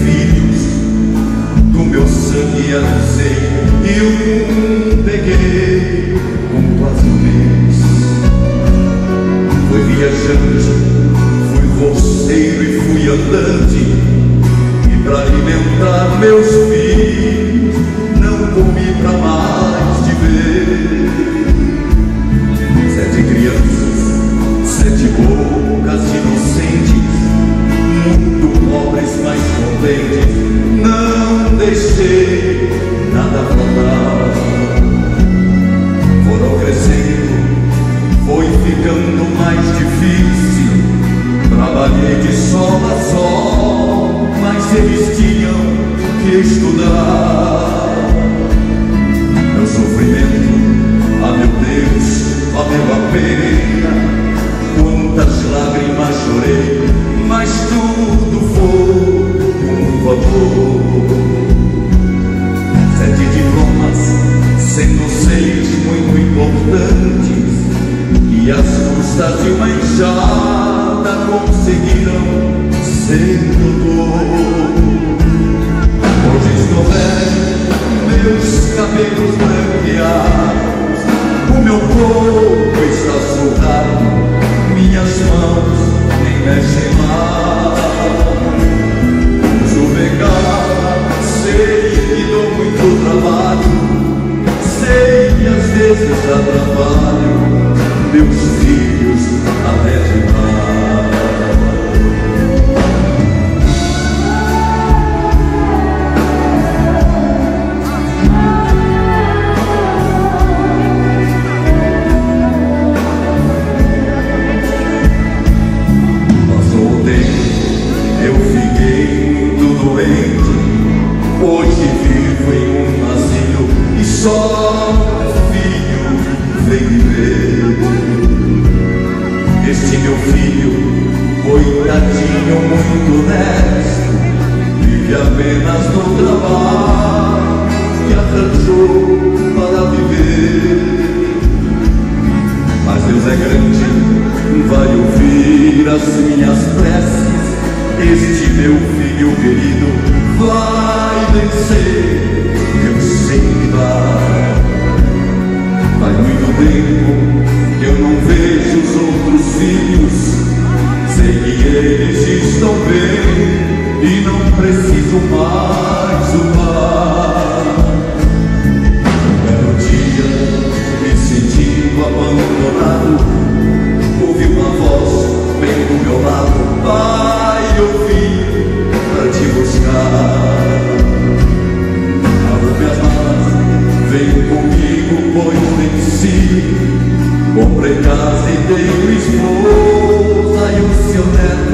filhos do meu sangue avisei, e um peguei com quase um mês. Fui viajante, fui roceiro e fui andante, e pra alimentar meus filhos não comi pra mais te ver. 7 crianças, 7 bocas inocentes, muito pobres, mas contentes, não deixei nada faltar. Foram crescendo, foi ficando mais difícil, trabalhei de sol a sol, mas eles tinham que estudar. Meu sofrimento, ah meu Deus, valeu a pena. Quantas lágrimas chorei, mas tudo foi com muito amor. 7 diplomas, sendo 6 muito importantes, e às custas de uma enxada conseguiram ser doutor. Hoje estou velho, meus cabelos branqueados, o meu corpo está soldado, minhas mãos nem mexem mais. Juvengar, sei que dou muito trabalho, sei que às vezes dá trabalho, meus filhos até demais. Eu fiquei muito doente, hoje vivo em um asilo e só meu filho vem me ver. Este meu filho, coitadinho, muito honesto, vive apenas no trabalho que arranjou para viver. Mas Deus é grande, vai ouvir as minhas preces. Este meu filho querido vai vencer, eu sei que vai. Faz muito tempo que eu não vejo os outros filhos, sei que eles estão bem e não preciso mais o pai. Um belo dia, me sentindo abandonado, ouvi uma voz bem do meu lado: pai, eu vim pra te buscar. Abro minhas malas, vem comigo, pois venci. Comprei casa e tenho esposa e o seu neto